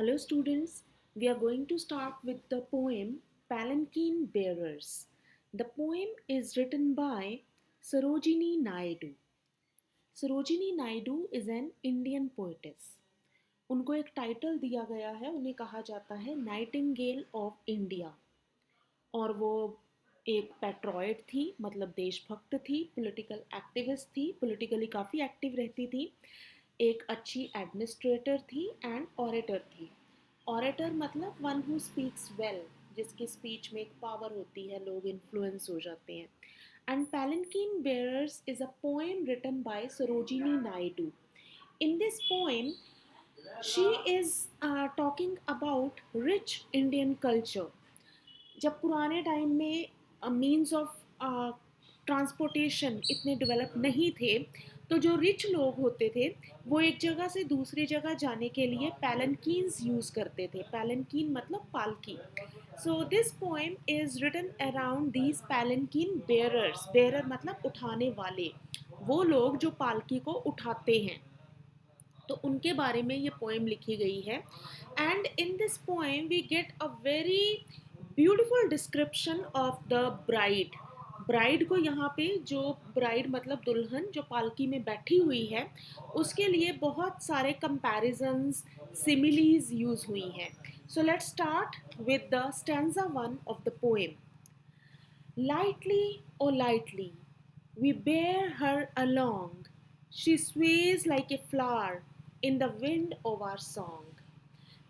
Hello, students. We are going to start with the poem Palanquin Bearers. The poem is written by Sarojini Naidu. Sarojini Naidu is an Indian poetess. उनको एक title दिया गया है, उन्हें कहा जाता है नाइटिंगेल ऑफ इंडिया। और वो एक पैट्रॉयट थी, मतलब देशभक्त थी, पॉलिटिकल एक्टिविस्ट थी, पॉलिटिकली काफ़ी एक्टिव रहती थी, एक अच्छी एडमिनिस्ट्रेटर थी एंड ऑरेटर थी। ऑरेटर मतलब वन हु स्पीक्स वेल, जिसकी स्पीच में एक पावर होती है, लोग इन्फ्लुएंस हो जाते हैं। And palanquin bearers is a poem written by Sarojini Naidu. In this poem, she is talking about rich Indian culture. जब पुराने टाइम में मीन्स ऑफ ट्रांसपोर्टेशन इतने डेवलप नहीं थे, तो जो रिच लोग होते थे वो एक जगह से दूसरी जगह जाने के लिए पैलनकीन्स यूज़ करते थे। पैलनकीन मतलब पालकी। So this poem is written around these palanquin bearers. Bearer मतलब उठाने वाले, वो लोग जो पालकी को उठाते हैं, तो उनके बारे में ये पोएम लिखी गई है। And in this poem we get a very beautiful description of the bride. Bride को यहाँ पे, जो ब्राइड मतलब दुल्हन जो पालकी में बैठी हुई है, उसके लिए बहुत सारे कंपैरिजंस, सिमिलीज यूज हुई हैं। So let's start with the stanza 1 of the poem. Lightly, oh lightly, we bear her along. She sways like a flower in the wind of our song.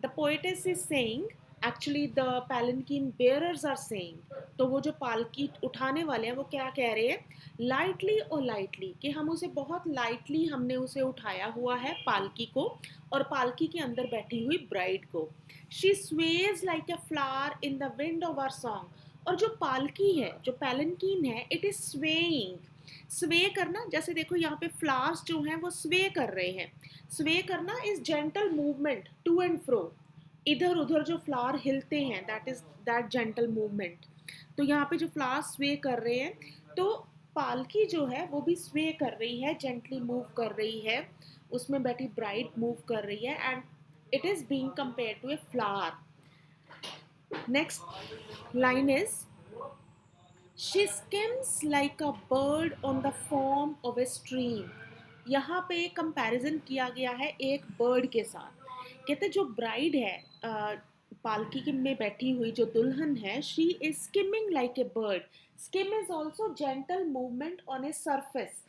The poetess is saying, actually the palanquin bearers are saying, तो वो जो पालकी उठाने वाले हैं वो क्या कह रहे हैं, लाइटली और लाइटली, कि हम उसे बहुत लाइटली हमने उसे उठाया हुआ है पालकी को, और पालकी के अंदर बैठी हुई ब्राइड को। She sways like a flower in the wind of our song. और जो पालकी है, जो पैलनकीन है, इट इज स्वेइंग। स्वे करना, जैसे देखो यहाँ पे फ्लावर्स जो हैं वो स्वे कर रहे हैं। स्वे करना is gentle movement to and fro, इधर उधर जो फ्लावर हिलते हैं, that is that gentle movement. तो यहाँ पे जो फ्लावर स्वे कर रहे हैं, तो पालकी जो है वो भी स्वे कर रही है, जेंटली मूव कर रही है, उसमें बैठी ब्राइड मूव कर रही है, and it is being compare to a flower. Next line is, she skims like a bird on the foam of a stream. यहाँ पे कंपैरिजन किया गया है एक बर्ड के साथ। कहते जो ब्राइड है, पालकी के में बैठी हुई जो दुल्हन है, she is skimming like a bird. Scheme is also gentle movement on a surface.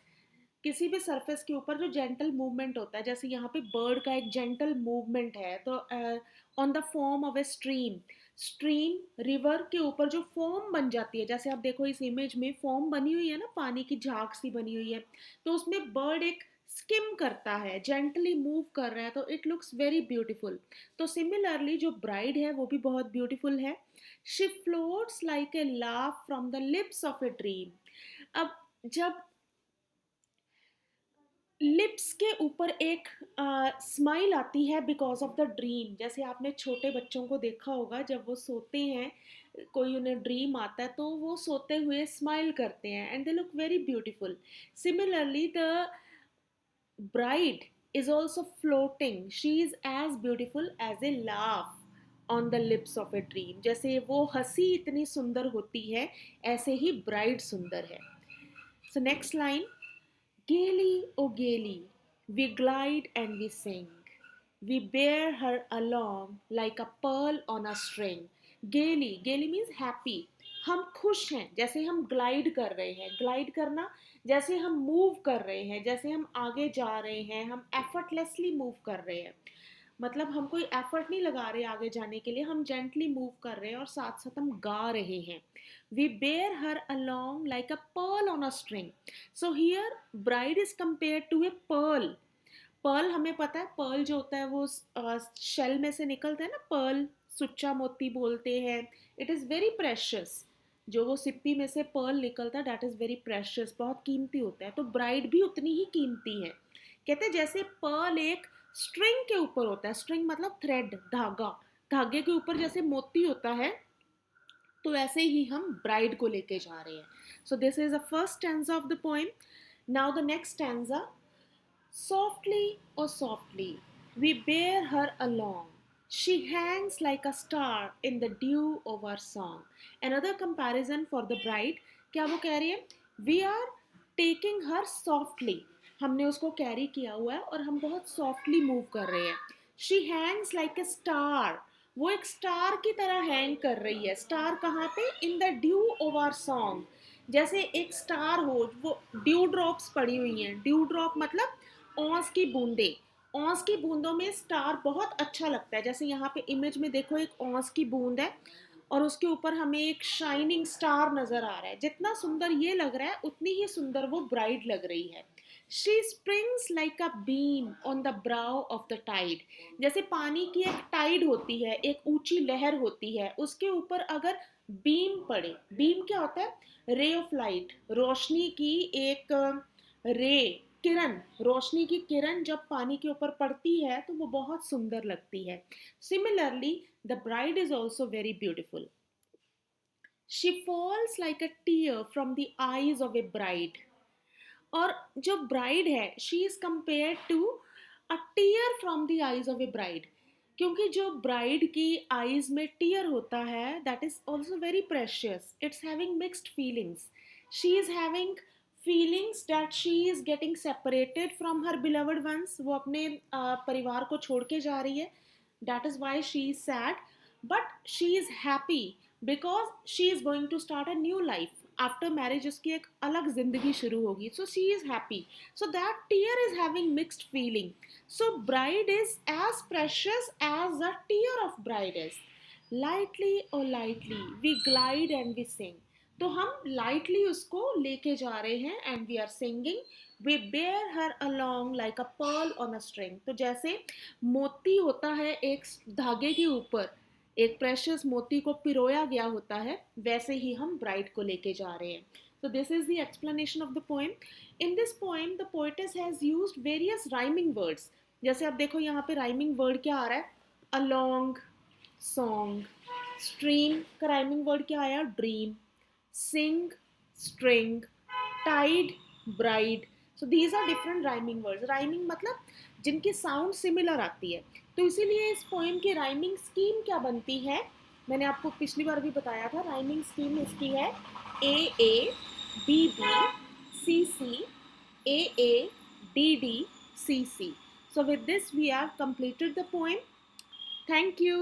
किसी भी सरफेस के ऊपर जो जेंटल मूवमेंट होता है, जैसे यहाँ पे बर्ड का एक जेंटल मूवमेंट है, तो on the form of a stream. Stream river के ऊपर जो फॉर्म बन जाती है, जैसे आप देखो इस इमेज में फॉर्म बनी हुई है ना, पानी की झाग सी बनी हुई है, तो उसमें बर्ड एक स्किम करता है, जेंटली मूव कर रहा है, तो इट लुक्स वेरी ब्यूटीफुल। तो सिमिलरली जो ब्राइड है वो भी बहुत ब्यूटीफुल है। She floats like a laugh from the lips of a dream. अब जब लिप्स के ऊपर एक स्माइल आती है बिकॉज ऑफ द ड्रीम, जैसे आपने छोटे बच्चों को देखा होगा, जब वो सोते हैं, कोई उन्हें ड्रीम आता है तो वो सोते हुए स्माइल करते हैं, and they look very beautiful. Similarly the bride is also floating, she is as beautiful as a laugh on the lips of a dream। जैसे वो हंसी इतनी सुंदर होती है, ऐसे ही ब्राइड सुंदर है। So next line, gaily, oh gaily, we glide and we sing. We bear her along like a pearl on a string. Gaily, gaily means happy. हम खुश हैं, जैसे हम ग्लाइड कर रहे हैं। ग्लाइड करना, जैसे हम मूव कर रहे हैं, जैसे हम आगे जा रहे हैं, हम एफर्टलेसली मूव कर रहे हैं। मतलब हम कोई एफर्ट नहीं लगा रहे आगे जाने के लिए, हम जेंटली मूव कर रहे हैं और साथ साथ हम गा रहे हैं। We bear her along like a pearl on a string. So here bride is compare to a pearl. Pearl हमें पता है, पर्ल जो होता है वो शेल में से निकलता है ना, पर्ल सुच्चा मोती बोलते हैं। It is very precious. जो वो सिप्पी में से पर्ल निकलता है, दैट इज़ वेरी प्रेशियस, बहुत कीमती होता है। तो ब्राइड भी उतनी ही कीमती है। कहते हैं जैसे पर्ल एक स्ट्रिंग के ऊपर होता है, स्ट्रिंग मतलब थ्रेड, धागा, धागे के ऊपर जैसे मोती होता है, तो ऐसे ही हम ब्राइड को लेके जा रहे हैं। So this is the first stanza of the poem. Now the next stanza, softly, oh softly, we bear her along. She hangs like a star in the dew of our song. Another comparison for the bride. क्या वो कह रही है? We are taking her softly. हमने उसको carry किया हुआ है और हम बहुत सॉफ्टली मूव कर रहे हैं. She hangs like a star. वो एक स्टार की तरह हैंग कर रही है. स्टार कहाँ पे? In the dew of our song. जैसे एक स्टार हो, वो ड्यू ड्रॉप्स पड़ी हुई हैं. ड्यू ड्रॉप मतलब ओस की बूंदे. ओस की बूंदों में स्टार बहुत अच्छा लगता है. जैसे यहाँ पे इमेज में देखो, एक ओस की बूंद है और उसके ऊपर हमें एक शाइनिंग स्टार नजर आ रहा है. जितना सुंदर ये लग रहा है उतनी ही सुंदर वो ब्राइड लग रही है. She springs like a beam on the brow of the tide. जैसे पानी की एक टाइड होती है, एक ऊंची लहर होती है, उसके ऊपर अगर बीम पड़े. बीम क्या होता है? रे ऑफ लाइट, रोशनी की एक रे, किरण. रोशनी की किरण जब पानी के ऊपर पड़ती है तो वो बहुत सुंदर लगती है. Similarly the bride is also very beautiful. She falls like a tear from the eyes of a bride. और जो ब्राइड है, she is compare to a tear from the eyes of a bride. क्योंकि जो bride की eyes में tear होता है, that is also very precious. It's having mixed feelings. She is having feelings that she is getting separated from her beloved ones. वो अपने परिवार को छोड़ के जा रही है. That is why she is sad. But she is happy because she is going to start a new life. After marriage उसकी एक अलग जिंदगी शुरू होगी. So she is happy. So that tear is having mixed feeling. So bride is as precious as the tear of bride is. Lightly or lightly we glide and we sing. तो हम lightly उसको लेके जा रहे हैं and we are singing. We bear her along like a pearl on a string. तो जैसे मोती होता है एक धागे के ऊपर, एक प्रेशियस मोती को पिरोया गया होता है, वैसे ही हम ब्राइड को लेके जा रहे हैं. So this is the explanation of the poem. In this poem, the poetess has used various rhyming words. जैसे आप देखो यहाँ पे राइमिंग वर्ड क्या आ रहा है? along, song. stream का राइमिंग वर्ड क्या आया? Dream. sing, string. tide, bride. so these are different rhyming words. rhyming मतलब जिनकी साउंड सिमिलर आती है. तो इसीलिए इस पोएम की राइमिंग स्कीम क्या बनती है? मैंने आपको पिछली बार भी बताया था. राइमिंग स्कीम इसकी है A A B B C C A A D D C C. So with this we have completed the poem. Thank you.